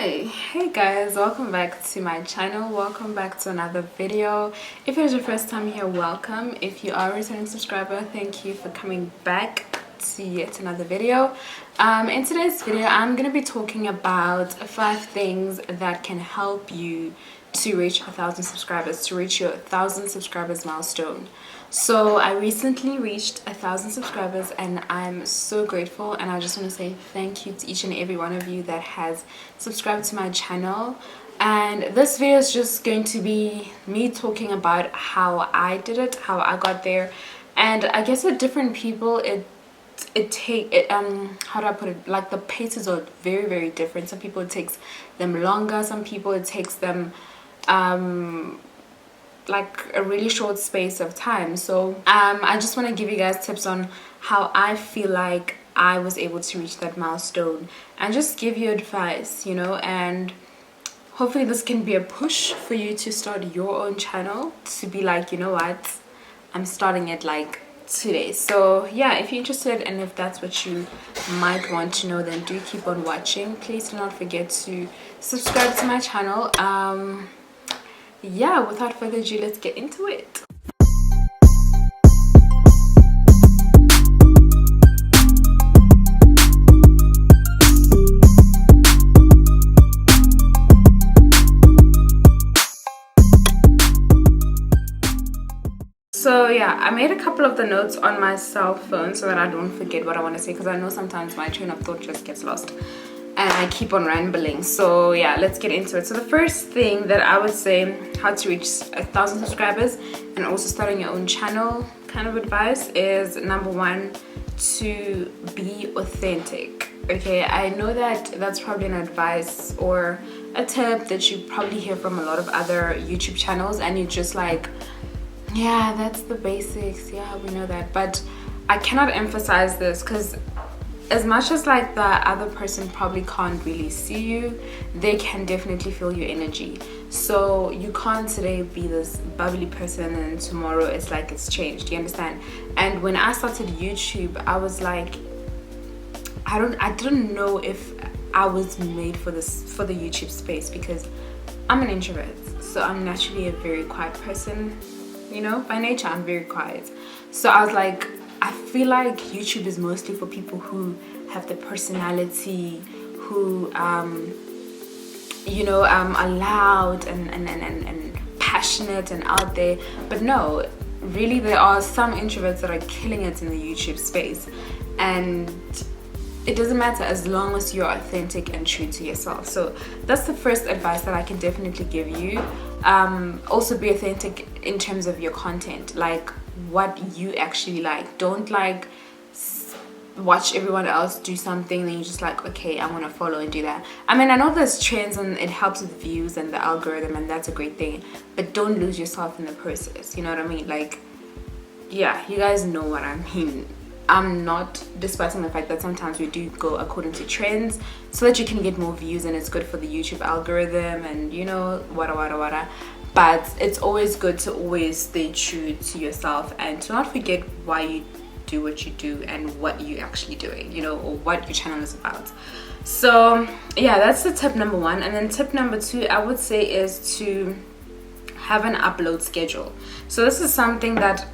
Hey guys, welcome back to my channel. Welcome back to another video. If it is your first time here, welcome. If you are a returning subscriber, thank you for coming back to yet another video. In today's video, I'm going to be talking about 5 things that can help you to reach 1,000 subscribers, to reach your 1,000 subscribers milestone. So I recently reached 1,000 subscribers and I'm so grateful, and I just want to say thank you to each and every one of you that has subscribed to my channel. And this video is just going to be me talking about how I did it, how I got there. And I guess with different people how do I put it, like the paces are very different. Some people it takes them longer, some people it takes them like a really short space of time. So I just want to give you guys tips on how I feel like I was able to reach that milestone and just give you advice, you know, and hopefully this can be a push for you to start your own channel, to be like, you know what, I'm starting it like today. So yeah, if you're interested and if that's what you might want to know, then do keep on watching. Please do not forget to subscribe to my channel. Yeah, without further ado, let's get into it. So yeah, I made a couple of the notes on my cell phone so that I don't forget what I want to say, because I know sometimes my train of thought just gets lost and I keep on rambling. So yeah, let's get into it. So the first thing that I would say, how to reach 1,000 subscribers and also starting your own channel kind of advice, is number 1, to be authentic. Okay, I know that that's probably an advice or a tip that you probably hear from a lot of other YouTube channels, and you're just like, yeah, that's the basics, yeah, we know that. But I cannot emphasize this, because as much as like the other person probably can't really see you, they can definitely feel your energy. So you can't today be this bubbly person and then tomorrow it's like it's changed, you understand? And when I started YouTube, I was like, I didn't know if I was made for the YouTube space, because I'm an introvert, so I'm naturally a very quiet person, you know, by nature I'm very quiet. So I was like, I feel like YouTube is mostly for people who have the personality, who you know, are loud and passionate and out there. But no, really there are some introverts that are killing it in the YouTube space, and it doesn't matter as long as you're authentic and true to yourself. So that's the first advice that I can definitely give you. Also be authentic in terms of your content, like what you actually like. Don't like watch everyone else do something then you're just like, okay, I'm gonna follow and do that. I mean, I know there's trends and it helps with views and the algorithm, and that's a great thing, but don't lose yourself in the process, you know what I mean? Like, yeah, you guys know what I mean. I'm not disputing the fact that sometimes we do go according to trends so that you can get more views and it's good for the YouTube algorithm and, you know, wada. But it's always good to always stay true to yourself and to not forget why you do what you do and what you're actually doing, you know, or what your channel is about. So yeah, that's the tip number 1. And then tip number 2, I would say, is to have an upload schedule. So this is something that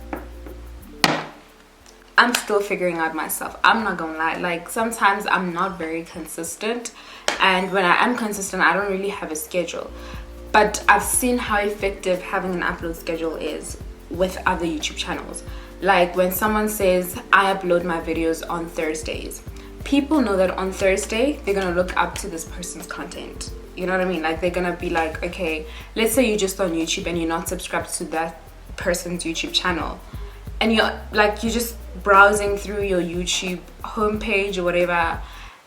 I'm still figuring out myself. I'm not gonna lie, like sometimes I'm not very consistent, and when I am consistent I don't really have a schedule. But I've seen how effective having an upload schedule is with other YouTube channels. Like when someone says, I upload my videos on Thursdays, people know that on Thursday they're gonna look up to this person's content. You know what I mean? Like they're gonna be like, okay, let's say you're just on YouTube and you're not subscribed to that person's YouTube channel, and you're just browsing through your YouTube homepage or whatever,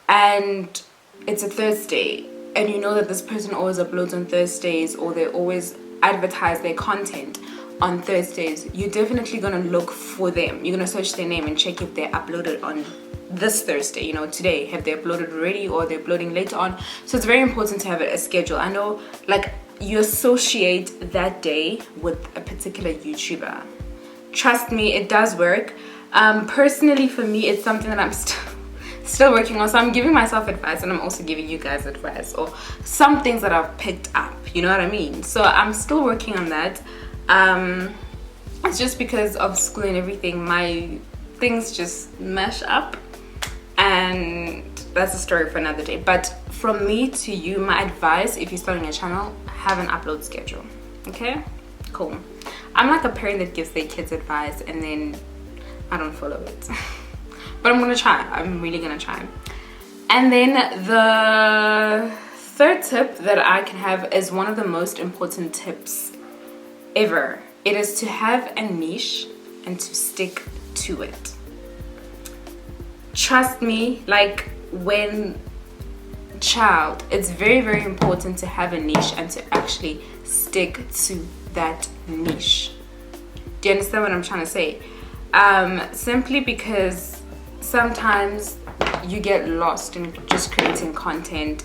and it's a Thursday, and you know that this person always uploads on Thursdays, or they always advertise their content on Thursdays. You're definitely gonna look for them. You're gonna search their name and check if they're uploaded on this Thursday, you know, today. Have they uploaded already, or they're uploading later on? So it's very important to have a schedule. I know, like, you associate that day with a particular YouTuber. Trust me, it does work. Personally for me, it's something that I'm still working on. So I'm giving myself advice, and I'm also giving you guys advice, or some things that I've picked up, you know what I mean? So I'm still working on that. It's just because of school and everything, my things just mash up, and that's a story for another day. But from me to you, my advice, if you're starting a channel, have an upload schedule. Okay, cool. I'm like a parent that gives their kids advice and then I don't follow it. But I'm gonna try. I'm really gonna try. And then the third tip that I can have is one of the most important tips ever. It is to have a niche and to stick to it. Trust me, like it's very, very important to have a niche and to actually stick to that niche. Do you understand what I'm trying to say? Simply because sometimes you get lost in just creating content,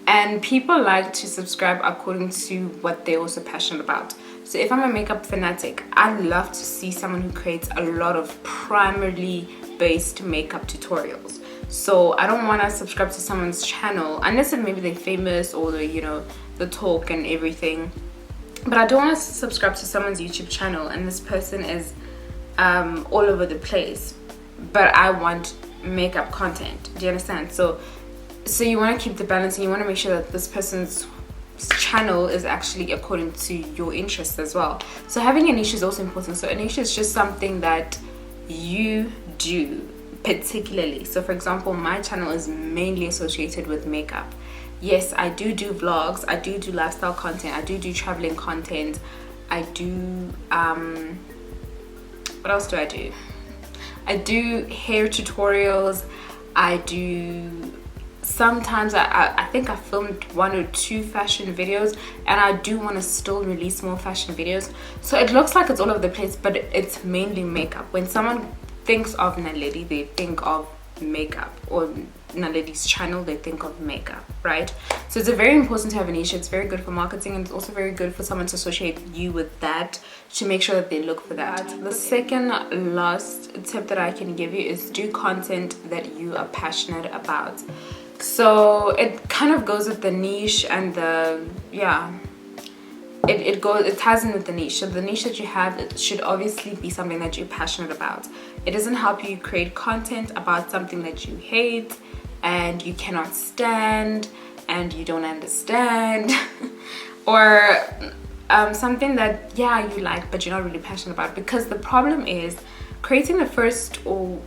and people like to subscribe according to what they're also passionate about. So if I'm a makeup fanatic, I'd love to see someone who creates a lot of primarily based makeup tutorials. So I don't want to subscribe to someone's channel unless maybe they're famous or the talk and everything. But I don't want to subscribe to someone's YouTube channel and this person is all over the place, but I want makeup content. Do you understand? So you want to keep the balance, and you want to make sure that this person's channel is actually according to your interests as well. So having a niche is also important. So a niche is just something that you do particularly. So for example, my channel is mainly associated with makeup. Yes, I do vlogs, I do lifestyle content, I do traveling content, I do what else do? I do hair tutorials. I do sometimes I think I filmed 1 or 2 fashion videos, and I do want to still release more fashion videos. So it looks like it's all over the place, but it's mainly makeup. When someone thinks of Naledi, they think of makeup, or Naledi's channel, they think of makeup, right? So it's very important to have a niche. It's very good for marketing, and it's also very good for someone to associate you with that, to make sure that they look for that. The second last tip that I can give you is do content that you are passionate about. So it kind of goes with the niche, and it ties in with the niche. So the niche that you have, it should obviously be something that you're passionate about. It doesn't help you create content about something that you hate and you cannot stand and you don't understand or something that you like but you're not really passionate about. Because the problem is, creating the first few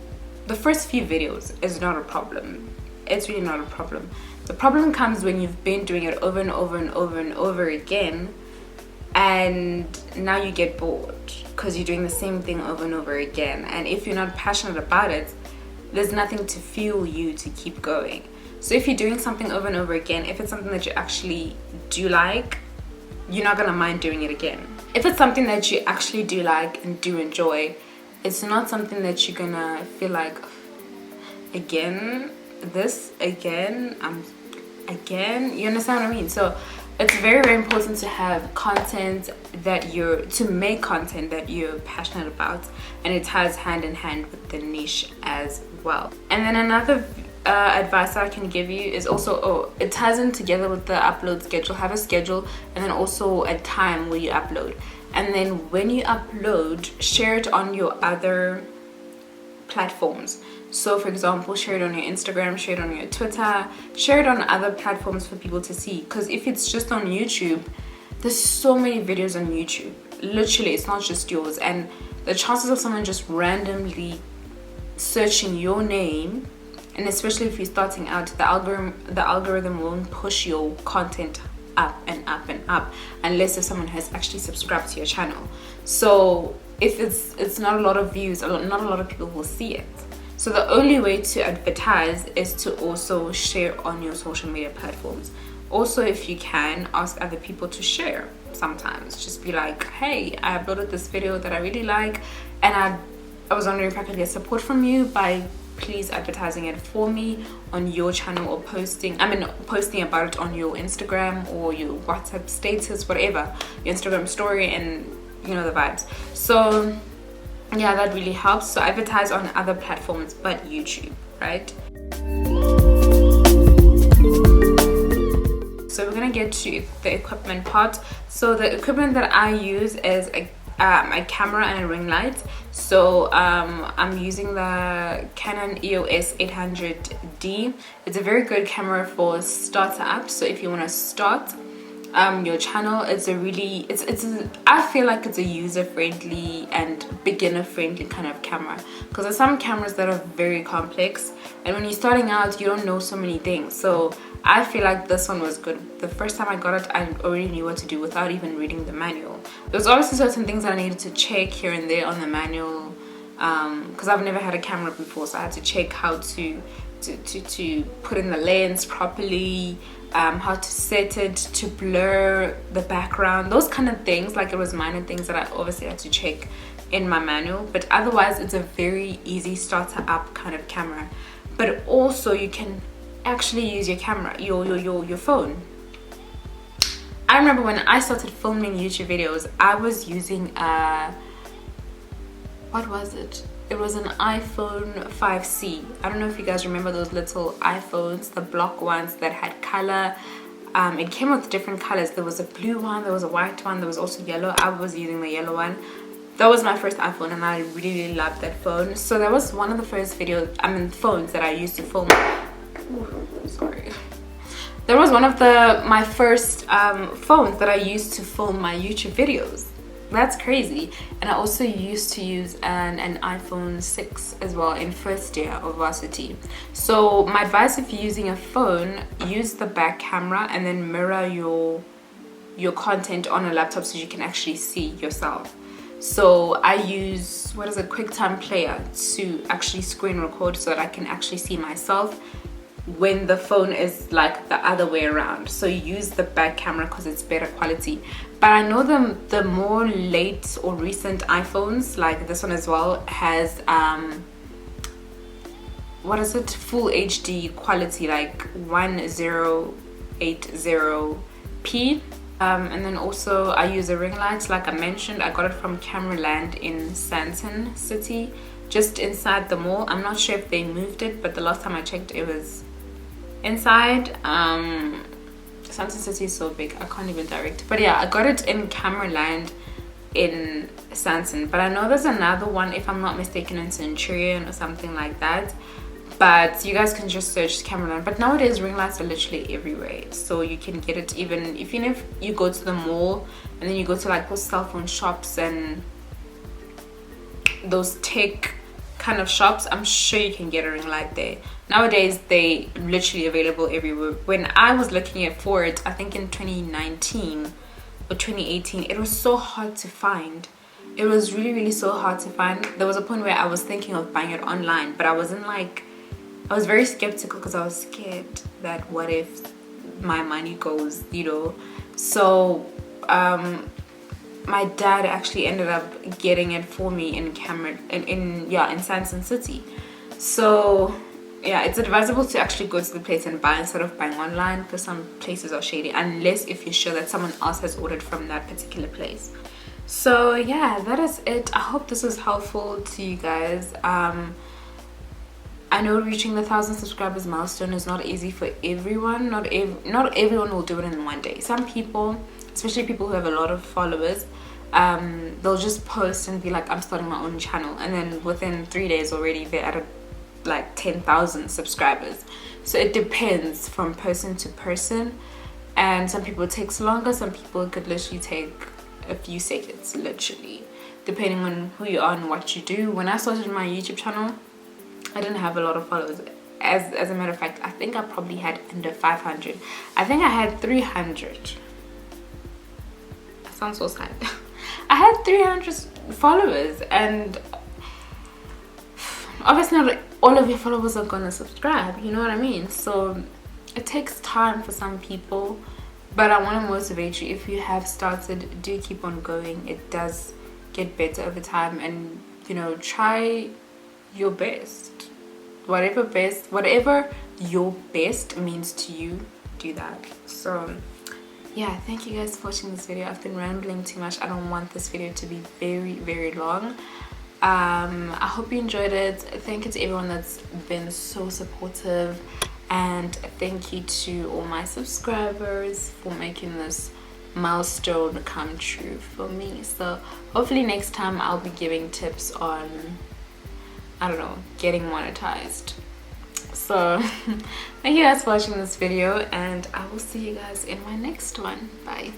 videos is not a problem. It's really not a problem. The problem comes when you've been doing it over and over and over and over again, and now you get bored because you're doing the same thing over and over again. And if you're not passionate about it, there's nothing to fuel you to keep going. So if you're doing something over and over again, if it's something that you actually do like, you're not gonna mind doing it again. If it's something that you actually do like and do enjoy, it's not something that you're gonna feel like, again, you understand what I mean? So it's very, very important to have content to make content that you're passionate about, and it ties hand in hand with the niche as well. And then another advice that I can give you is also, it ties in together with the upload schedule. Have a schedule, and then also a time where you upload. And then when you upload, share it on your other platforms. So for example, share it on your Instagram, share it on your Twitter, share it on other platforms for people to see. Because if it's just on YouTube, there's so many videos on YouTube. Literally, it's not just yours. And the chances of someone just randomly searching your name, and especially if you're starting out, the algorithm won't push your content up and up and up unless if someone has actually subscribed to your channel. So if it's not a lot of views, not a lot of people will see it. So the only way to advertise is to also share on your social media platforms. Also, if you can, ask other people to share sometimes. Just be like, hey, I uploaded this video that I really like, and I was wondering if I could get support from you by please advertising it for me on your channel, or posting about it on your Instagram or your WhatsApp status, whatever, your Instagram story, and you know the vibes. So yeah, that really helps. So advertise on other platforms but YouTube, right? So we're gonna get to the equipment part. So the equipment that I use is a camera and a ring light. So I'm using the Canon EOS 800D. It's a very good camera for starter apps. So if you want to start your channel, it's a really I feel like it's a user-friendly and beginner-friendly kind of camera, because there's some cameras that are very complex, and when you're starting out you don't know so many things. So I feel like this one was good. The first time I got it, I already knew what to do without even reading the manual. There's obviously certain things that I needed to check here and there on the manual, because I've never had a camera before, so I had to check how to put in the lens properly, how to set it to blur the background, those kind of things. Like, it was minor things that I obviously had to check in my manual, but otherwise it's a very easy starter up kind of camera. But also you can actually use your camera, your phone. I remember when I started filming YouTube videos, I was using what was it? It was an iPhone 5C. I don't know if you guys remember those little iPhones, the block ones that had color. It came with different colors. There was a blue one, there was a white one, there was also yellow. I was using the yellow one. That was my first iPhone, and I really loved that phone. So that was one of the first phones that I used to film. Ooh, sorry. That was one of my first phones that I used to film my YouTube videos. That's crazy. And I also used to use an iPhone 6 as well in first year of varsity. So my advice, if you're using a phone, use the back camera and then mirror your content on a laptop so you can actually see yourself. So I use QuickTime Player to actually screen record so that I can actually see myself when the phone is like the other way around. So use the back camera because it's better quality. But I know the more late or recent iPhones, like this one as well, has full HD quality, like 1080p. And then also I use a ring light, like I mentioned. I got it from Cameraland in Sandton City, just inside the mall. I'm not sure if they moved it, but the last time I checked it was inside. Sandton City is so big, I can't even direct. But yeah, I got it in Cameraland in Sandton. But I know there's another one, if I'm not mistaken, in Centurion or something like that. But you guys can just search Cameraland. But nowadays ring lights are literally everywhere, so you can get it even if you go to the mall and then you go to like those cell phone shops and those tech kind of shops. I'm sure you can get a ring light there. Nowadays they literally available everywhere. When I was looking for it, I think in 2019 or 2018, it was so hard to find. It was really so hard to find. There was a point where I was thinking of buying it online, but I was very skeptical because I was scared that what if my money goes, So my dad actually ended up getting it for me in Sandton City. So yeah, it's advisable to actually go to the place and buy instead of buying online, because some places are shady, unless if you're sure that someone else has ordered from that particular place. So yeah, that is it. I hope this was helpful to you guys. I know reaching the 1,000 subscribers milestone is not easy for everyone. Not everyone will do it in one day. Some people, especially people who have a lot of followers, they'll just post and be like, I'm starting my own channel, and then within 3 days already they're at like 10,000 subscribers. So it depends from person to person, and some people it takes longer, some people it could literally take a few seconds, literally, depending on who you are and what you do. When I started my YouTube channel, I didn't have a lot of followers. As a matter of fact, I think I probably had under 500. I think I had 300. That sounds so sad. I had 300 followers, and obviously not all of your followers are gonna subscribe, you know what I mean? So it takes time for some people, but I want to motivate you. If you have started, do keep on going. It does get better over time, and try your best. Whatever your best means to you, do that. So yeah, thank you guys for watching this video. I've been rambling too much. I don't want this video to be very long. I hope you enjoyed it. Thank you to everyone that's been so supportive. And thank you to all my subscribers for making this milestone come true for me. So hopefully next time I'll be giving tips on, I don't know, getting monetized. So thank you guys for watching this video, and I will see you guys in my next one. Bye.